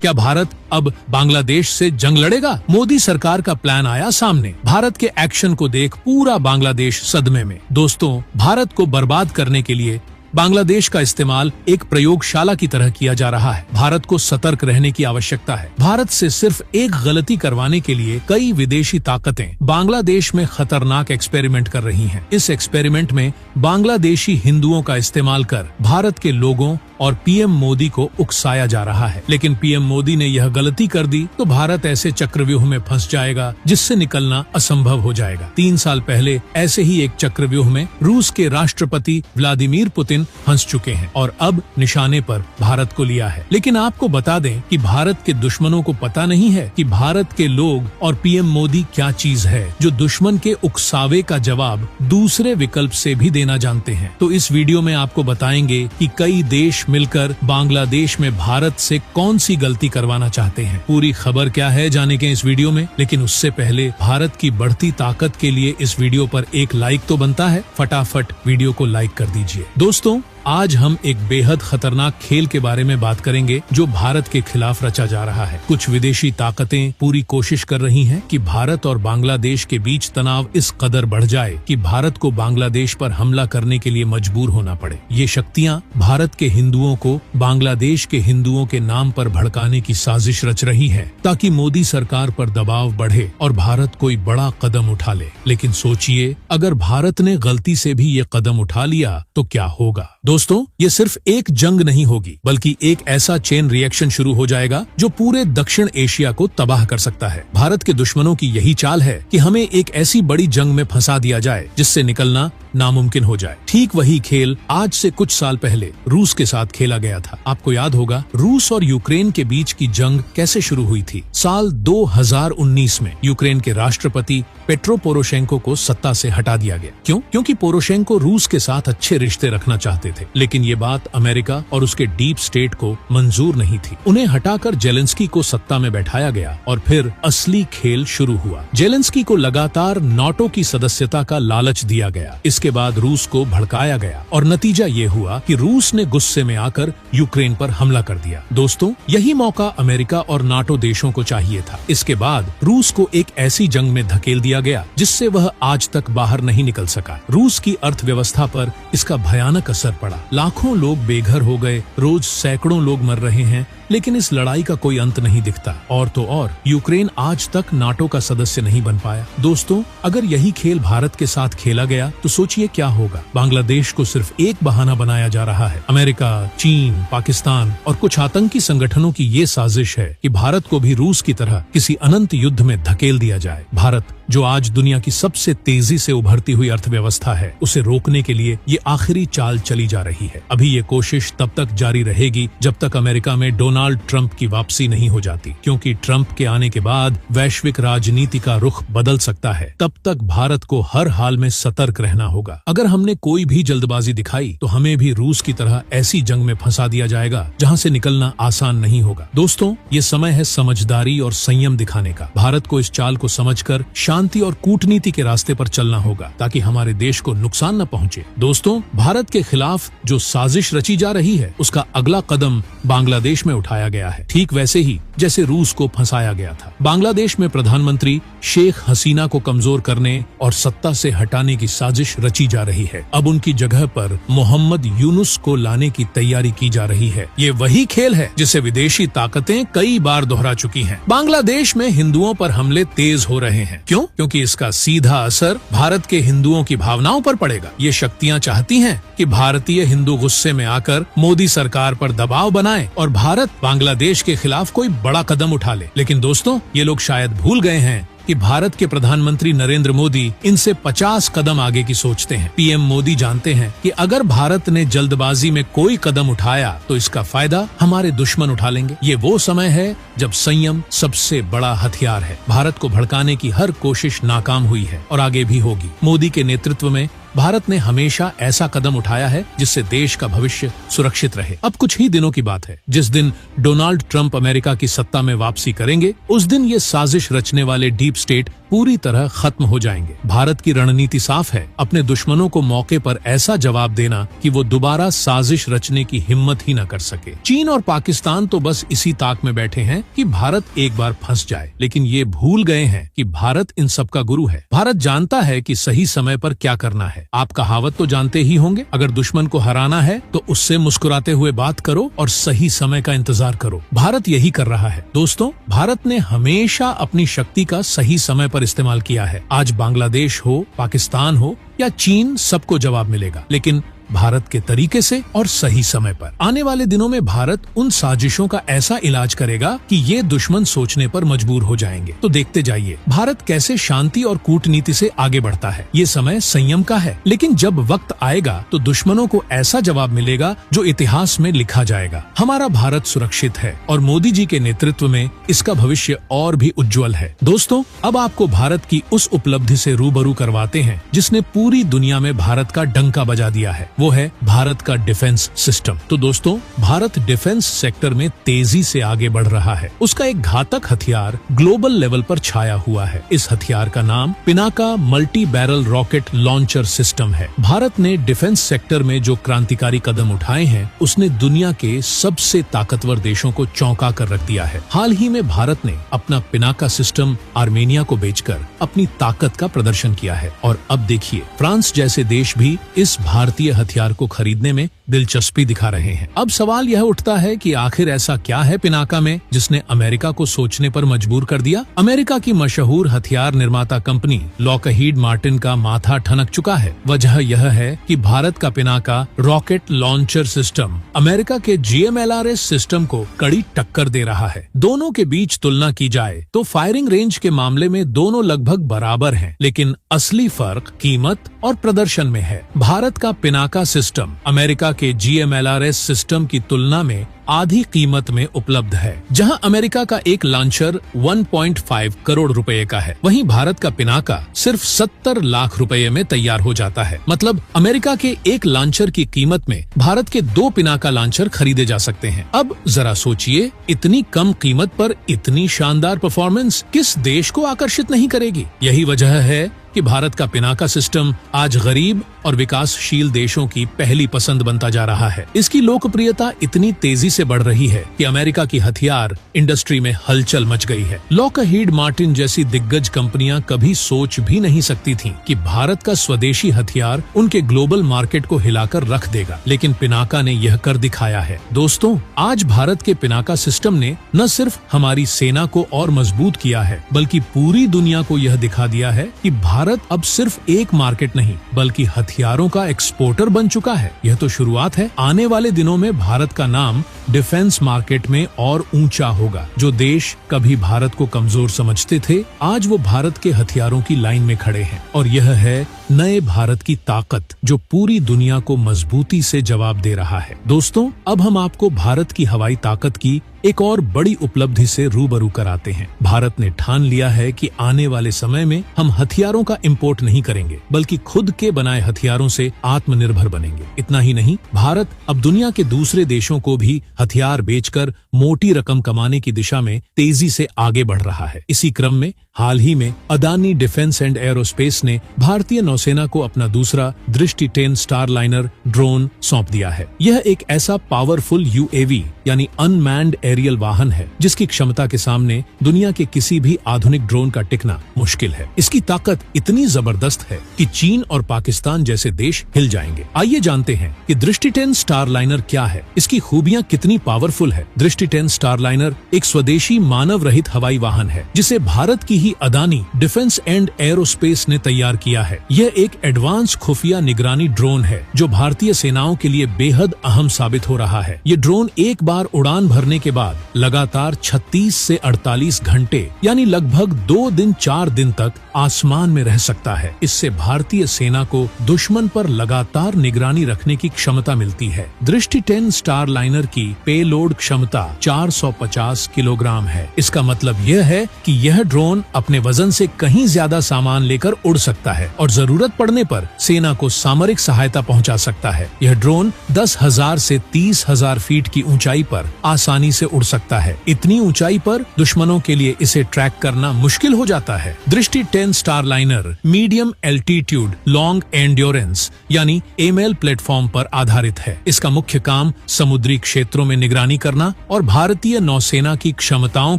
क्या भारत अब बांग्लादेश से जंग लड़ेगा? मोदी सरकार का प्लान आया सामने। भारत के एक्शन को देख पूरा बांग्लादेश सदमे में। दोस्तों, भारत को बर्बाद करने के लिए बांग्लादेश का इस्तेमाल एक प्रयोगशाला की तरह किया जा रहा है। भारत को सतर्क रहने की आवश्यकता है। भारत से सिर्फ एक गलती करवाने के लिए कई विदेशी ताकतें बांग्लादेश में खतरनाक एक्सपेरिमेंट कर रही हैं। इस एक्सपेरिमेंट में बांग्लादेशी हिंदुओं का इस्तेमाल कर भारत के लोगों और पीएम मोदी को उकसाया जा रहा है। लेकिन पीएम मोदी ने यह गलती कर दी तो भारत ऐसे चक्रव्यूह में फंस जाएगा जिससे निकलना असंभव हो जाएगा। 3 साल पहले ऐसे ही एक चक्रव्यूह में रूस के राष्ट्रपति व्लादिमीर पुतिन फंस चुके हैं और अब निशाने पर भारत को लिया है। लेकिन आपको बता दें कि भारत के दुश्मनों को पता नहीं है कि भारत के लोग और पीएम मोदी क्या चीज है जो दुश्मन के उकसावे का जवाब दूसरे विकल्प से भी देना जानते हैं। तो इस वीडियो में आपको बताएंगे कि कई देश मिलकर बांग्लादेश में भारत से कौन सी गलती करवाना चाहते हैं। पूरी खबर क्या है जानेंगे इस वीडियो में। लेकिन उससे पहले भारत की बढ़ती ताकत के लिए इस वीडियो पर एक लाइक तो बनता है। फटाफट वीडियो को लाइक कर दीजिए। दोस्तों, आज हम एक बेहद खतरनाक खेल के बारे में बात करेंगे जो भारत के खिलाफ रचा जा रहा है। कुछ विदेशी ताकतें पूरी कोशिश कर रही हैं कि भारत और बांग्लादेश के बीच तनाव इस कदर बढ़ जाए कि भारत को बांग्लादेश पर हमला करने के लिए मजबूर होना पड़े। ये शक्तियां भारत के हिंदुओं को बांग्लादेश के हिंदुओं के नाम पर भड़काने की साजिश रच रही है ताकि मोदी सरकार पर दबाव बढ़े और भारत कोई बड़ा कदम उठा ले। लेकिन सोचिए, अगर भारत ने गलती से भी ये कदम उठा लिया तो क्या होगा? दोस्तों, ये सिर्फ एक जंग नहीं होगी बल्कि एक ऐसा चेन रिएक्शन शुरू हो जाएगा जो पूरे दक्षिण एशिया को तबाह कर सकता है। भारत के दुश्मनों की यही चाल है कि हमें एक ऐसी बड़ी जंग में फंसा दिया जाए जिससे निकलना नामुमकिन हो जाए। ठीक वही खेल आज से कुछ साल पहले रूस के साथ खेला गया था। आपको याद होगा रूस और यूक्रेन के बीच की जंग कैसे शुरू हुई थी। साल 2019 में यूक्रेन के राष्ट्रपति पेट्रो पोरोशेंको को सत्ता से हटा दिया गया। क्यों? क्योंकि पोरोशेंको रूस के साथ अच्छे रिश्ते रखना चाहते थे। लेकिन ये बात अमेरिका और उसके डीप स्टेट को मंजूर नहीं थी। उन्हें हटाकर जेलेंस्की को सत्ता में बैठाया गया और फिर असली खेल शुरू हुआ। जेलेंस्की को लगातार नाटो की सदस्यता का लालच दिया गया। इसके बाद रूस को भड़काया गया और नतीजा ये हुआ कि रूस ने गुस्से में आकर यूक्रेन पर हमला कर दिया। दोस्तों, यही मौका अमेरिका और नाटो देशों को चाहिए था। इसके बाद रूस को एक ऐसी जंग में धकेल दिया गया जिससे वह आज तक बाहर नहीं निकल सका। रूस की अर्थव्यवस्था पर इसका भयानक असर पड़ा। लाखों लोग बेघर हो गए, रोज सैकड़ों लोग मर रहे हैं। लेकिन इस लड़ाई का कोई अंत नहीं दिखता। और तो और यूक्रेन आज तक नाटो का सदस्य नहीं बन पाया। दोस्तों, अगर यही खेल भारत के साथ खेला गया तो सोचिए क्या होगा। बांग्लादेश को सिर्फ एक बहाना बनाया जा रहा है। अमेरिका, चीन, पाकिस्तान और कुछ आतंकी संगठनों की ये साजिश है कि भारत को भी रूस की तरह किसी अनंत युद्ध में धकेल दिया जाए। भारत, जो आज दुनिया की सबसे तेजी से उभरती हुई अर्थव्यवस्था है, उसे रोकने के लिए ये आखिरी चाल चली जा रही है। अभी ये कोशिश तब तक जारी रहेगी जब तक अमेरिका में डोनाल्ड ट्रंप की वापसी नहीं हो जाती, क्योंकि ट्रंप के आने के बाद वैश्विक राजनीति का रुख बदल सकता है। तब तक भारत को हर हाल में सतर्क रहना होगा। अगर हमने कोई भी जल्दबाजी दिखाई तो हमें भी रूस की तरह ऐसी जंग में फंसा दिया जाएगा जहां से निकलना आसान नहीं होगा। दोस्तों, ये समय है समझदारी और संयम दिखाने का। भारत को इस चाल को समझकर शांति और कूटनीति के रास्ते पर चलना होगा ताकि हमारे देश को नुकसान न पहुंचे। दोस्तों, भारत के खिलाफ जो साजिश रची जा रही है उसका अगला कदम बांग्लादेश में उठाया गया है, ठीक वैसे ही जैसे रूस को फंसाया गया था। बांग्लादेश में प्रधानमंत्री शेख हसीना को कमजोर करने और सत्ता से हटाने की साजिश रची जा रही है। अब उनकी जगह पर मोहम्मद यूनुस को लाने की तैयारी की जा रही है। ये वही खेल है जिसे विदेशी ताकतें कई बार दोहरा चुकी हैं। बांग्लादेश में हिंदुओं पर हमले तेज हो रहे हैं। क्यों? क्योंकि इसका सीधा असर भारत के हिंदुओं की भावनाओं पर पड़ेगा। ये शक्तियां चाहती हैं कि भारतीय हिंदू गुस्से में आकर मोदी सरकार पर दबाव बनाए और भारत बांग्लादेश के खिलाफ कोई बड़ा कदम उठा ले। लेकिन दोस्तों, ये लोग शायद भूल गए हैं कि भारत के प्रधानमंत्री नरेंद्र मोदी इनसे 50 कदम आगे की सोचते हैं। पीएम मोदी जानते हैं कि अगर भारत ने जल्दबाजी में कोई कदम उठाया तो इसका फायदा हमारे दुश्मन उठा लेंगे। ये वो समय है जब संयम सबसे बड़ा हथियार है। भारत को भड़काने की हर कोशिश नाकाम हुई है और आगे भी होगी। मोदी के नेतृत्व में भारत ने हमेशा ऐसा कदम उठाया है जिससे देश का भविष्य सुरक्षित रहे। अब कुछ ही दिनों की बात है, जिस दिन डोनाल्ड ट्रंप अमेरिका की सत्ता में वापसी करेंगे उस दिन ये साजिश रचने वाले डीप स्टेट पूरी तरह खत्म हो जाएंगे। भारत की रणनीति साफ है, अपने दुश्मनों को मौके पर ऐसा जवाब देना कि वो दोबारा साजिश रचने की हिम्मत ही न कर सके। चीन और पाकिस्तान तो बस इसी ताक में बैठे हैं कि भारत एक बार फंस जाए, लेकिन ये भूल गए हैं कि भारत इन सब का गुरु है। भारत जानता है कि सही समय पर क्या करना है। आप कहावत तो जानते ही होंगे, अगर दुश्मन को हराना है तो उससे मुस्कुराते हुए बात करो और सही समय का इंतजार करो। भारत यही कर रहा है। दोस्तों, भारत ने हमेशा अपनी शक्ति का सही समय पर इस्तेमाल किया है। आज बांग्लादेश हो, पाकिस्तान हो या चीन, सबको जवाब मिलेगा, लेकिन भारत के तरीके से और सही समय पर। आने वाले दिनों में भारत उन साजिशों का ऐसा इलाज करेगा कि ये दुश्मन सोचने पर मजबूर हो जाएंगे। तो देखते जाइए भारत कैसे शांति और कूटनीति से आगे बढ़ता है। ये समय संयम का है, लेकिन जब वक्त आएगा तो दुश्मनों को ऐसा जवाब मिलेगा जो इतिहास में लिखा जाएगा। हमारा भारत सुरक्षित है और मोदी जी के नेतृत्व में इसका भविष्य और भी उज्जवल है। दोस्तों, अब आपको भारत की उस उपलब्धि से रूबरू करवाते हैं जिसने पूरी दुनिया में भारत का डंका बजा दिया है। वो है भारत का डिफेंस सिस्टम। तो दोस्तों, भारत डिफेंस सेक्टर में तेजी से आगे बढ़ रहा है। उसका एक घातक हथियार ग्लोबल लेवल पर छाया हुआ है। इस हथियार का नाम Pinaka multi barrel rocket launcher system है। भारत ने डिफेंस सेक्टर में जो क्रांतिकारी कदम उठाए हैं, उसने दुनिया के सबसे ताकतवर देशों को चौंका कर रख दिया है। हाल ही में भारत ने अपना पिनाका सिस्टम आर्मेनिया को बेचकर अपनी ताकत का प्रदर्शन किया है और अब देखिए फ्रांस जैसे देश भी इस भारतीय हथियार को खरीदने में दिलचस्पी दिखा रहे हैं। अब सवाल यह उठता है कि आखिर ऐसा क्या है पिनाका में जिसने अमेरिका को सोचने पर मजबूर कर दिया। अमेरिका की मशहूर हथियार निर्माता कंपनी लॉकहीड मार्टिन का माथा ठनक चुका है। वजह यह है कि भारत का Pinaka rocket launcher system America के GMLRS सिस्टम को कड़ी टक्कर दे रहा है। दोनों के बीच तुलना की जाए तो फायरिंग रेंज के मामले में दोनों लगभग बराबर हैं, लेकिन असली फर्क कीमत और प्रदर्शन में है। भारत का पिनाका सिस्टम अमेरिका के GMLRS सिस्टम की तुलना में आधी कीमत में उपलब्ध है। जहां अमेरिका का एक लॉन्चर 1.5 करोड़ रुपए का है, वहीं भारत का पिनाका सिर्फ 70 लाख रुपए में तैयार हो जाता है। मतलब अमेरिका के एक लॉन्चर की कीमत में भारत के 2 पिनाका लॉन्चर खरीदे जा सकते हैं। अब जरा सोचिए, इतनी कम कीमत पर इतनी शानदार परफॉर्मेंस किस देश को आकर्षित नहीं करेगी। यही वजह है कि भारत का पिनाका सिस्टम आज गरीब और विकासशील देशों की पहली पसंद बनता जा रहा है। इसकी लोकप्रियता इतनी तेजी से बढ़ रही है कि अमेरिका की हथियार इंडस्ट्री में हलचल मच गई है। लॉकहीड मार्टिन जैसी दिग्गज कंपनियां कभी सोच भी नहीं सकती थीं कि भारत का स्वदेशी हथियार उनके ग्लोबल मार्केट को हिलाकर रख देगा, लेकिन पिनाका ने यह कर दिखाया है। दोस्तों, आज भारत के पिनाका सिस्टम ने न सिर्फ हमारी सेना को और मजबूत किया है, बल्कि पूरी दुनिया को यह दिखा दिया है कि भारत अब सिर्फ एक मार्केट नहीं बल्कि हथियारों का एक्सपोर्टर बन चुका है। यह तो शुरुआत है। आने वाले दिनों में भारत का नाम डिफेंस मार्केट में और ऊंचा होगा। जो देश कभी भारत को कमजोर समझते थे, आज वो भारत के हथियारों की लाइन में खड़े हैं और यह है नए भारत की ताकत जो पूरी दुनिया को मजबूती से जवाब दे रहा है। दोस्तों, अब हम आपको भारत की हवाई ताकत की एक और बड़ी उपलब्धि से रूबरू कराते हैं। भारत ने ठान लिया है कि आने वाले समय में हम हथियारों का इंपोर्ट नहीं करेंगे, बल्कि खुद के बनाए हथियारों से आत्मनिर्भर बनेंगे। इतना ही नहीं, भारत अब दुनिया के दूसरे देशों को भी हथियार बेचकर मोटी रकम कमाने की दिशा में तेजी से आगे बढ़ रहा है। इसी क्रम में हाल ही में अदानी डिफेंस एंड एरोस्पेस ने भारतीय नौसेना को अपना दूसरा दृष्टि 10 स्टारलाइनर ड्रोन सौंप दिया है। यह एक ऐसा पावरफुल UAV यानी अनमैन्ड एरियल वाहन है जिसकी क्षमता के सामने दुनिया के किसी भी आधुनिक ड्रोन का टिकना मुश्किल है। इसकी ताकत इतनी जबरदस्त है कि चीन और पाकिस्तान जैसे देश हिल जाएंगे। आइए जानते हैं कि दृष्टि 10 स्टारलाइनर क्या है, इसकी खूबियां कितनी पावरफुल है। दृष्टि 10 स्टारलाइनर एक स्वदेशी मानव रहित हवाई वाहन है जिसे भारत की ही अदानी डिफेंस एंड एरोस्पेस ने तैयार किया है। यह एक एडवांस खुफिया निगरानी ड्रोन है जो भारतीय सेनाओं के लिए बेहद अहम साबित हो रहा है। ये ड्रोन एक बार उड़ान भरने के बाद लगातार 36 से 48 घंटे यानी लगभग 2 दिन 4 दिन तक आसमान में रह सकता है। इससे भारतीय सेना को दुश्मन पर लगातार निगरानी रखने की क्षमता मिलती है। दृष्टि 10 स्टारलाइनर की पेलोड क्षमता 450 किलोग्राम है। इसका मतलब यह है कि यह ड्रोन अपने वजन से कहीं ज्यादा सामान लेकर उड़ सकता है और जरूरत पड़ने पर सेना को सामरिक सहायता पहुंचा सकता है। यह ड्रोन 10,000 से 30,000 फीट की ऊंचाई ऊंचाई पर आसानी से उड़ सकता है। इतनी ऊंचाई पर दुश्मनों के लिए इसे ट्रैक करना मुश्किल हो जाता है। दृष्टि 10 Starliner medium altitude long endurance यानी एमएल प्लेटफॉर्म पर आधारित है। इसका मुख्य काम समुद्री क्षेत्रों में निगरानी करना और भारतीय नौसेना की क्षमताओं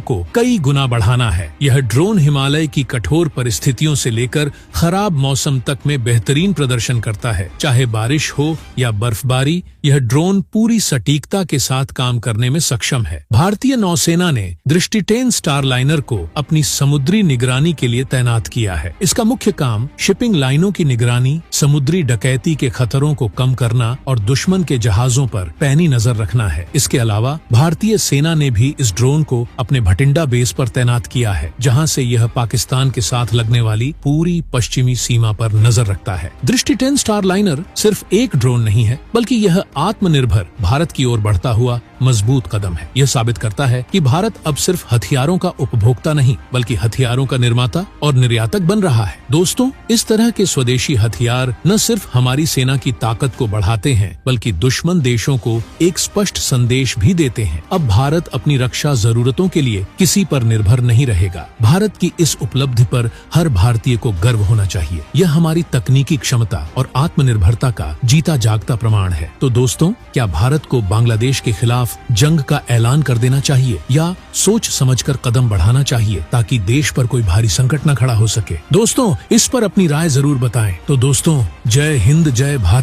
को कई गुना बढ़ाना है। यह ड्रोन हिमालय की कठोर परिस्थितियों से लेकर खराब मौसम तक में बेहतरीन प्रदर्शन करता है। चाहे बारिश हो या बर्फबारी, यह ड्रोन पूरी सटीकता के साथ काम करने में सक्षम है। भारतीय नौसेना ने दृष्टि 10 स्टारलाइनर को अपनी समुद्री निगरानी के लिए तैनात किया है। इसका मुख्य काम शिपिंग लाइनों की निगरानी, समुद्री डकैती के खतरों को कम करना और दुश्मन के जहाजों पर पैनी नजर रखना है। इसके अलावा भारतीय सेना ने भी इस ड्रोन को अपने भटिंडा बेस पर तैनात किया है, जहां से यह पाकिस्तान के साथ लगने वाली पूरी पश्चिमी सीमा पर नजर रखता है। दृष्टि 10 स्टारलाइनर सिर्फ एक ड्रोन नहीं है, बल्कि यह आत्मनिर्भर भारत की ओर बढ़ता हुआ मजबूत कदम है। यह साबित करता है कि भारत अब सिर्फ हथियारों का उपभोक्ता नहीं, बल्कि हथियारों का निर्माता और निर्यातक बन रहा है। दोस्तों, इस तरह के स्वदेशी हथियार न सिर्फ हमारी सेना की ताकत को बढ़ाते हैं, बल्कि दुश्मन देशों को एक स्पष्ट संदेश भी देते हैं। अब भारत अपनी रक्षा जरूरतों के लिए किसी पर निर्भर नहीं रहेगा। भारत की इस उपलब्धि पर हर भारतीय को गर्व होना चाहिए। यह हमारी तकनीकी क्षमता और आत्मनिर्भरता का जीता जागता प्रमाण है। तो दोस्तों, क्या भारत को बांग्लादेश के खिलाफ जंग का ऐलान कर देना चाहिए या सोच समझकर कदम बढ़ाना चाहिए, ताकि देश पर कोई भारी संकट न खड़ा हो सके? दोस्तों, इस पर अपनी राय जरूर बताएं। तो दोस्तों, जय हिंद, जय भारत।